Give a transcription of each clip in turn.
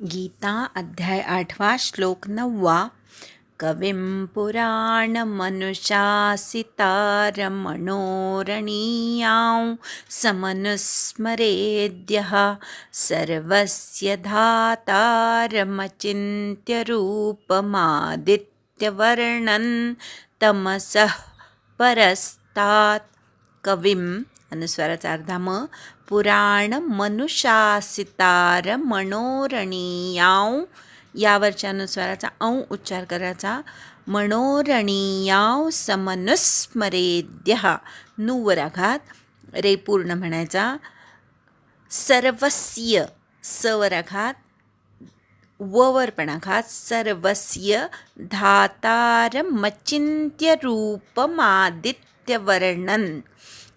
गीता अध्याय 8 श्लोक 9 कविं पुराणमनुशासितारमणोरणीयां समनुस्मरेद्यः सर्वस्य धातारमचिन्त्यरूपमादित्यवर्णन् तमसः परस्तात् कविं अनुस्वाराचा अर्धा म पुराण मनुशासितार मनोरणीयाव यावरच्या अनुस्वाराचा औ उच्चार करायचा मनोरणीयाव समनुस्मरेद्यः नुवर आघात रे पूर्ण म्हणायचा सर्वस्य सवर आघात ववर पण आघात सर्वस्य धातारमचिन्त्यरूपमादित्यवर्णन्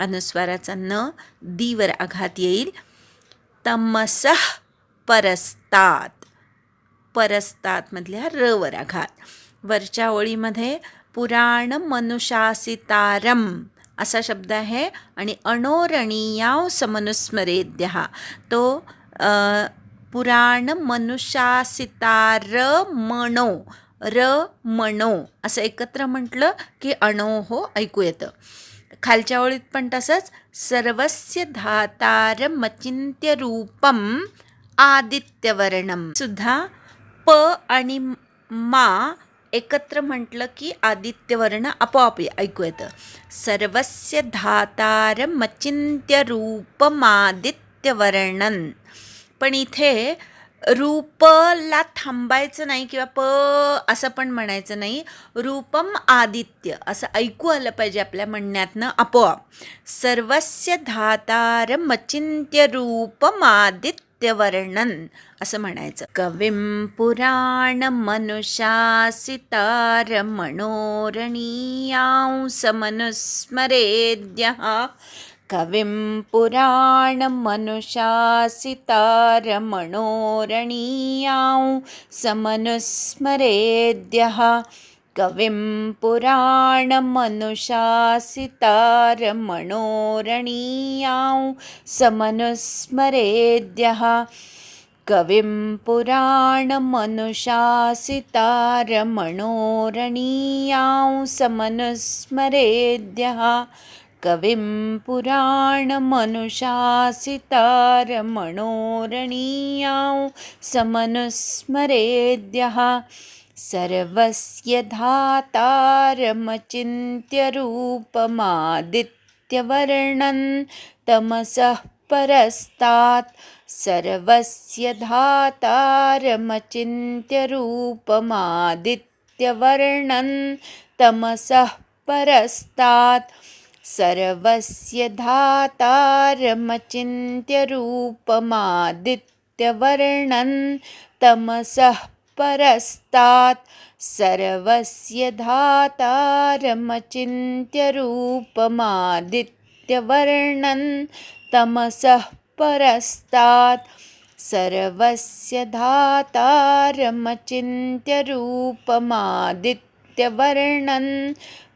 अनुस्वाराचा न दीवर आघात येईल तमसः परस्तात परस्तात मधल्या रवर आघात वरच्या ओळीमध्ये पुराण मनुशासितारम असा शब्द आहे आणि अणोरणीयाव समनुस्मरेद्यः तो पुराण मनुशासितार मणो र मणो असं एकत्र म्हटलं की अणो हो ऐकू येतं. खालच्या ओळीत पण तसंच सर्वस्य धातारमचिन्त्य रूपम आदित्यवर्णम सुद्धा प आणि मा एकत्र म्हटलं की आदित्यवर्ण आपोआप ऐकू येतं. सर्वस्य धातारमचिन्त्य रूपमादित्यवर्णन पण इथे रूपला थांबायचं नाही किंवा प असं पण म्हणायचं नाही. रूपम आदित्य असं ऐकू आलं पाहिजे आपल्या म्हणण्यातनं आपोआप. सर्वस्य धातारमचिन्त्य रूपमादित्यवर्णन असं म्हणायचं. कविं पुराण मनुशासितारमणोरणीयां समनुस्मरेद्यः कविं पुराणमनुशासितारमणोरणीयां समनुस्मरेद्यः कविं पुराणमनुशासितारमणोरणीयां समनुस्मरेद्यः कविं पुराणमनुशासितारमणोरणीयां समनुस्मरेद्यः कविं पुराणमनुशासितारमणोरणीयां समनुस्मरेद्यः सर्वस्य धातारमचिन्त्यरूपमादित्यवर्णन् तमसः परस्तात् सर्वस्य धातारमचिन्त्यरूपमादित्यवर्णन् तमसः परस्तात् सर्वस्य धातारमचिन्त्यरूपमादित्यवर्णन् तमसः परस्तात् सर्वस्य धातारमचिन्त्यरूपमादित्यवर्णन् तमसः परस्तात् सर्वस्य धातारमचिन्त्यरूपमादित्यवर्णन्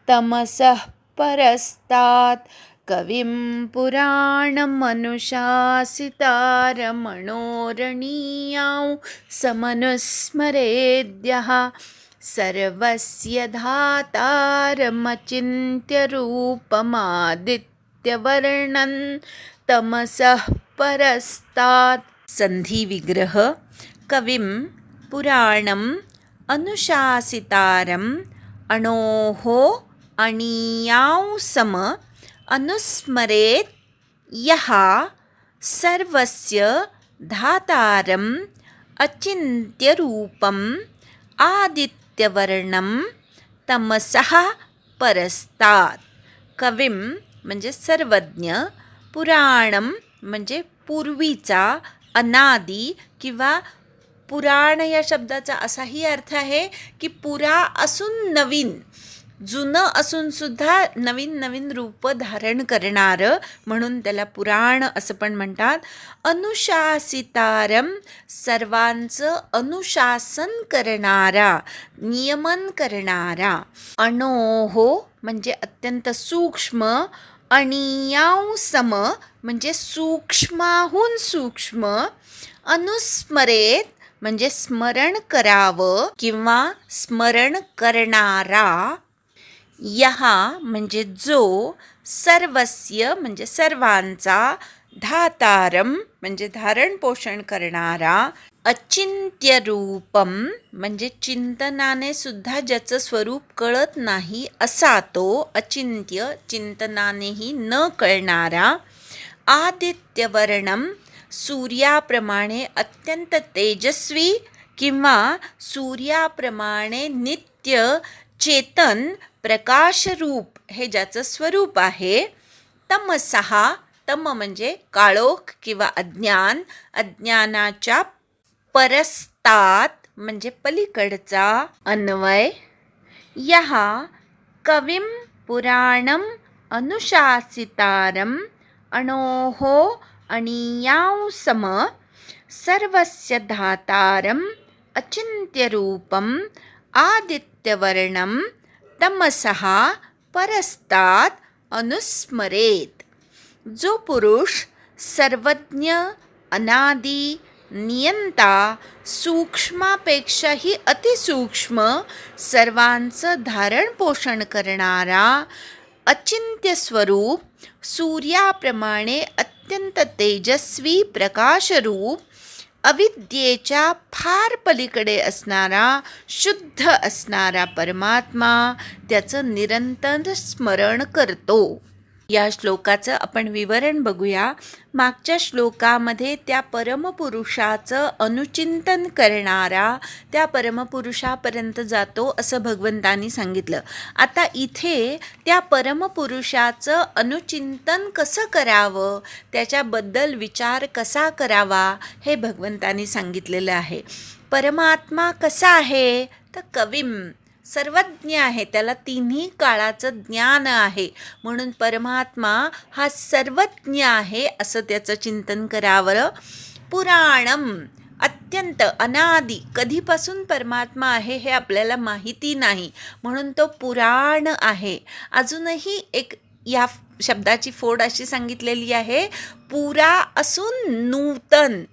तमसः परस्तात् कविं पुराणमनुशासितारमणोरणीयां समनुस्मरेद्यः सर्वस्य धातारमचिन्त्यरूपमादित्यवर्णन् तमसः परस्तात्. संधी विग्रह कविं पुराणम् अनुशासितारम् अणोः अणीयां सम अनुस्मरेत् यः सर्वस्य धातारम् अचिन्त्यरूपम् आदित्यवर्णं तमसः परस्तात्. कविं म्हणजे सर्वज्ञ, पुराणम म्हणजे पूर्वीचा, अनादी किंवा पुराण या शब्दाचा असाही अर्थ आहे की पुरा असून नवीन, जुनं असून सुद्धा नवीन नवीन रूप धारण करणारं म्हणून त्याला पुराण असं पण म्हणतात. अनुशासितारम सर्वांचं अनुशासन करणारा, नियमन करणारा. अणोहो म्हणजे अत्यंत सूक्ष्म, अणीयां सम म्हणजे सूक्ष्माहून सूक्ष्म, अनुस्मरेत म्हणजे स्मरण करावं किंवा स्मरण करणारा. यः म्हणजे जो, सर्वस्य म्हणजे सर्वांचा, धातारम म्हणजे धारण पोषण करणारा, अचिंत्य रूपम म्हणजे चिंतनाने सुद्धा ज्याचं स्वरूप कळत नाही असा तो, अचिंत्य चिंतनानेही न कळणारा, आदित्यवर्णम सूर्याप्रमाणे अत्यंत तेजस्वी किंवा सूर्याप्रमाणे नित्य चेतन प्रकाशरूप हे ज्याचं स्वरूप आहे. तमसहा, तम म्हणजे काळोख किंवा अज्ञान, अज्ञानाच्या परस्तात म्हणजे पलीकडचा. अन्वय. यः कविं पुराणम अनुशासितारम अणोः अणीयांसम सर्वस्य धातारम अचिंत्यरूपम आदित्यवर्णम तमसः परस्तात अनुस्मरेत. जो पुरुष सर्वज्ञ, अनादी, नियंता, सूक्ष्मापेक्षाही अतिसूक्ष्म, सर्वांचं धारण पोषण करणारा, अचिंत्य स्वरूप, सूर्याप्रमाणे अत्यंत तेजस्वी प्रकाशरूप, अविद्येच्या फार पलीकडे असणारा, शुद्ध असणारा परमात्मा त्याचं निरंतर स्मरण करतो. या श्लोकाचं आपण विवरण बघूया. मागच्या श्लोकामध्ये त्या परमपुरुषाचं अनुचिंतन करणारा त्या परमपुरुषापर्यंत जातो असं भगवंतांनी सांगितलं. आता इथे त्या परमपुरुषाचं अनुचिंतन कसं करावं, त्याच्याबद्दल विचार कसा करावा हे भगवंतांनी सांगितलेलं आहे. परमात्मा कसा आहे तर कविम, सर्वज्ञ आहे, त्याला तिन्ही काळाचं ज्ञान आहे, म्हणून परमात्मा हा सर्वज्ञ आहे असं त्याचं चिंतन करावं. पुराणम, अत्यंत अनादी, कधीपासून परमात्मा आहे हे आपल्याला माहिती नाही, म्हणून तो पुराण आहे. अजूनही एक या शब्दाची फोड अशी सांगितलेली आहे, पुरा असून नूतन,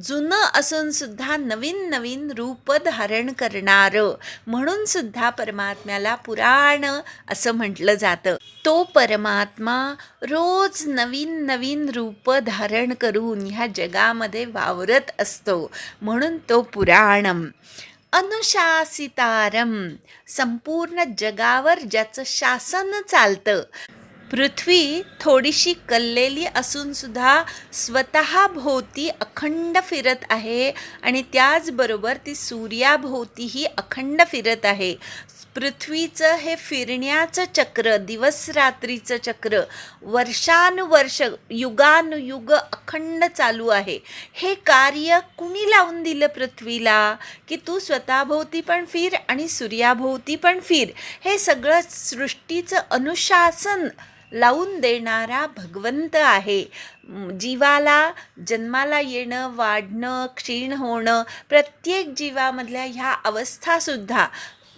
जुनं असून सुद्धा नवीन नवीन रूप धारण करणारं, म्हणून सुद्धा परमात्म्याला पुराण असं म्हटलं जातं. तो परमात्मा रोज नवीन नवीन रूप धारण करून ह्या जगामध्ये वावरत असतो, म्हणून तो पुराणम. अनुशासितारम, संपूर्ण जगावर ज्याचं शासन चालतं. पृथ्वी थोडीशी कललेली असून सुद्धा स्वतःभोवती अखंड फिरत आहे आणि त्याचबरोबर ती सूर्याभोवतीही अखंड फिरत आहे. पृथ्वीचं हे फिरण्याचं चक्र, दिवस रात्रीचं चक्र वर्षानुवर्ष, युगानुयुग अखंड चालू आहे. हे कार्य कुणी लावून दिलं पृथ्वीला, की तू स्वतःभोवती पण फिर आणि सूर्याभोवती पण फिर. हे सगळं सृष्टीचं अनुशासन लावून देणारा भगवंत आहे. जीवाला जन्माला येणं, वाढणं, क्षीण होणं, प्रत्येक जीवामधल्या ह्या अवस्थासुद्धा,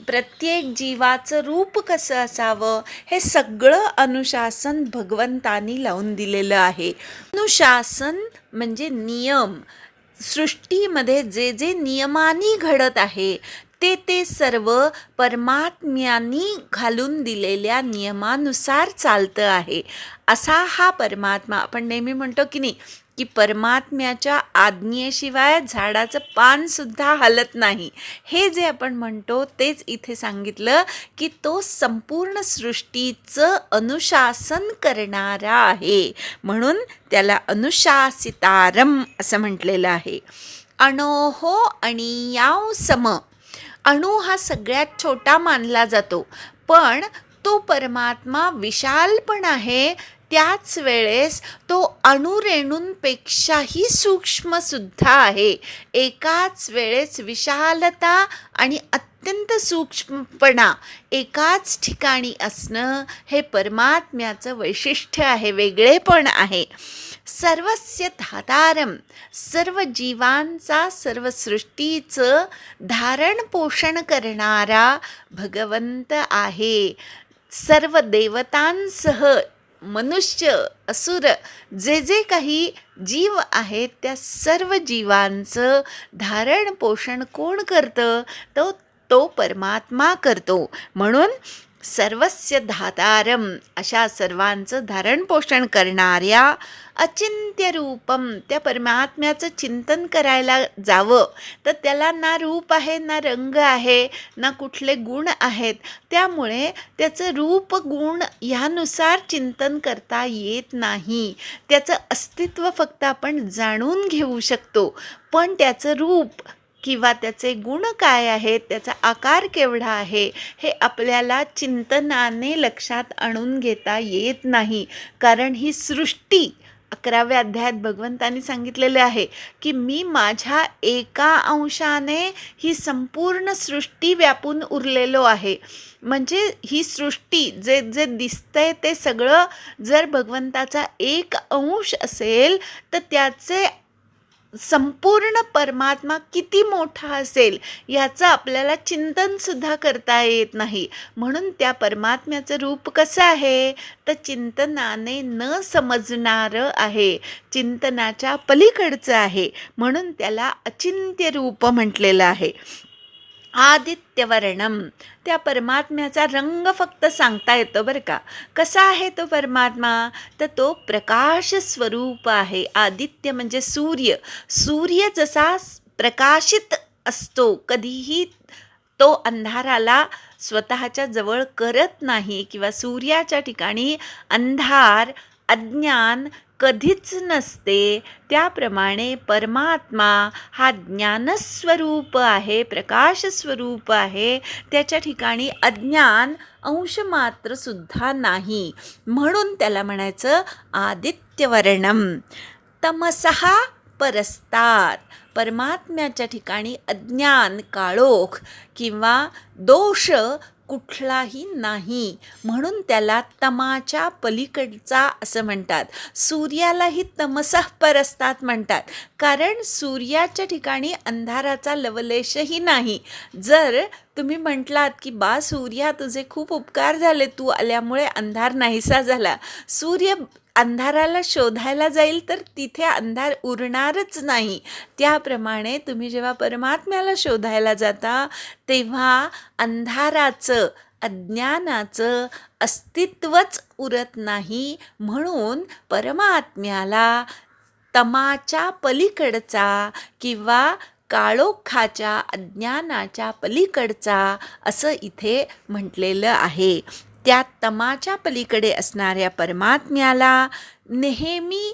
प्रत्येक जीवाचं रूप कसं असावं हे सगळं अनुशासन भगवंतानी लावून दिलेलं आहे. अनुशासन म्हणजे नियम. सृष्टीमध्ये जे जे नियमानी घडत आहे ते सर्व परमात्म्यांनी घालून दिलेल्या नियमानुसार चालतं आहे. असा हा परमात्मा. आपण नेहमी म्हणतो की नाही, की परमात्म्याच्या आज्ञेशिवाय झाडाचं पानसुद्धा हलत नाही. हे जे आपण म्हणतो तेच इथे सांगितलं, की तो संपूर्ण सृष्टीचं अनुशासन करणारा आहे, म्हणून त्याला अनुशासितारम असं म्हटलेलं आहे. अणोहो अणीयाव सम. अणू हा सगळ्यात छोटा मानला जातो, पण तो परमात्मा विशाल पण आहे, त्याच वेळेस तो अणुरेणूंपेक्षाही सूक्ष्मसुद्धा आहे. एकाच वेळेस विशालता आणि अत्यंत सूक्ष्मपणा एकाच ठिकाणी असणं हे परमात्म्याचं वैशिष्ट्य आहे, वेगळेपण आहे. सर्वस्य धातारम, सर्व जीवांचा, सर्व सृष्टीचं धारण पोषण करणारा भगवंत आहे. सर्व देवतांसह मनुष्य, असुर, जे जे काही जीव आहेत त्या सर्व जीवांचं धारण पोषण कोण करतं? तो परमात्मा करतो. म्हणून सर्वस्य धातारम, अशा सर्वांचं धारण पोषण करणाऱ्या अचिंत्य रूपम, त्या परमात्म्याचं चिंतन करायला जावं तर त्याला ना रूप आहे, ना रंग आहे, ना कुठले गुण आहेत. त्यामुळे त्याचं रूप गुण ह्यानुसार चिंतन करता येत नाही. त्याचं अस्तित्व फक्त आपण जाणून घेऊ शकतो, पण त्याचं रूप किंवा त्याचे गुण काय आहेत, त्याचा आकार केवढा आहे, हे आपल्याला चिंतनाने लक्षात आणून घेता येत नाही. कारण ही सृष्टी 11व्या अध्यायात भगवंतांनी सांगितलेले आहे की मी माझ्या एका अंशाने ही संपूर्ण सृष्टी व्यापून उरलेलो आहे. म्हणजे ही सृष्टी जे जे दिसतंय ते सगळं जर भगवंताचा एक अंश असेल तर त्याचे संपूर्ण परमात्मा किती मोठा असेल याचं आपल्याला चिंतनसुद्धा करता येत नाही. म्हणून त्या परमात्म्याचं रूप कसं आहे तर चिंतनाने न समजणारं आहे, चिंतनाच्या पलीकडचं आहे. म्हणून त्याला अचिंत्य रूप म्हटलेलं आहे. आदित्यवर्णम, त्या परमात्म्याचा रंग फक्त सांगता येतो बरं का. कसा आहे तो परमात्मा तर तो प्रकाश स्वरूप आहे. आदित्य म्हणजे सूर्य. सूर्य जसा प्रकाशित असतो, कधीही तो अंधाराला स्वतःच्या जवळ करत नाही किंवा सूर्याच्या ठिकाणी अंधार अज्ञान कधीच नसते, त्याप्रमाणे परमात्मा हा ज्ञानस्वरूप आहे, प्रकाशस्वरूप आहे. त्याच्या ठिकाणी अज्ञान अंश मात्रसुद्धा नाही. म्हणून त्याला म्हणायचं आदित्यवर्णम. तमसः परस्तात्, परमात्म्याच्या ठिकाणी अज्ञान काळोख किंवा दोष कुठलाही नाही. म्हणून त्याला तमाच्या पलीकडचा असं म्हणतात. सूर्यालाही तमसः परस्तात् म्हणतात, कारण सूर्याच्या ठिकाणी अंधाराचा लवलेशही नाही. जर तुम्ही म्हटलात की बा सूर्या तुझे खूप उपकार झाले, तू आल्यामुळे अंधार नाहीसा झाला, सूर्य अंधाराला शोधायला जाईल तर तिथे अंधार उरणारच नाही. त्याप्रमाणे तुम्ही जेव्हा परमात्म्याला शोधायला जाता तेव्हा अंधाराचं अज्ञानाचं अस्तित्वच उरत नाही. म्हणून परमात्म्याला तमाच्या पलीकडचा किंवा काळोखाच्या अज्ञानाच्या पलीकडचा असं इथे म्हटलेलं आहे. त्या तमाच्या पलीकडे असणाऱ्या परमात्म्याला नेहमी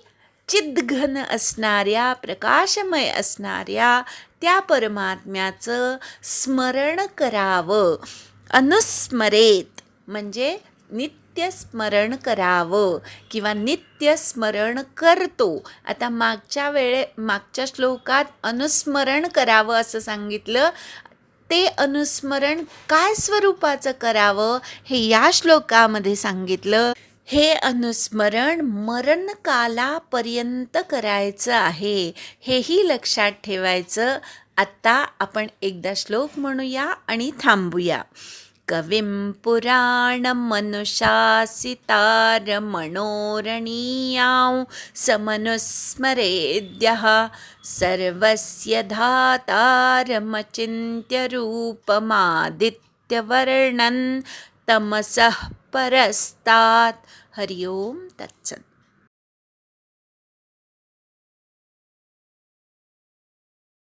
चिद्घन असणाऱ्या प्रकाशमय असणाऱ्या त्या परमात्म्याचं स्मरण करावं. अनुस्मरेत म्हणजे नित्य स्मरण करावं किंवा नित्य स्मरण करतो. आता मागच्या श्लोकात अनुस्मरण करावं असं सांगितलं. ते अनुस्मरण काय स्वरूपाचं करावं हे या श्लोकामध्ये सांगितलं. हे अनुस्मरण मरणकालापर्यंत करायचं आहे, हेही लक्षात ठेवायचं. आता आपण एकदा श्लोक म्हणूया आणि थांबूया. कविं पुराणमनुशासितारमणोरणीयां समनुस्मरेद्यः सर्वस्य धातारमचिन्त्यरूपमादित्यवर्णन् तमसः परस्तात्. हरि ओम तत्सत्.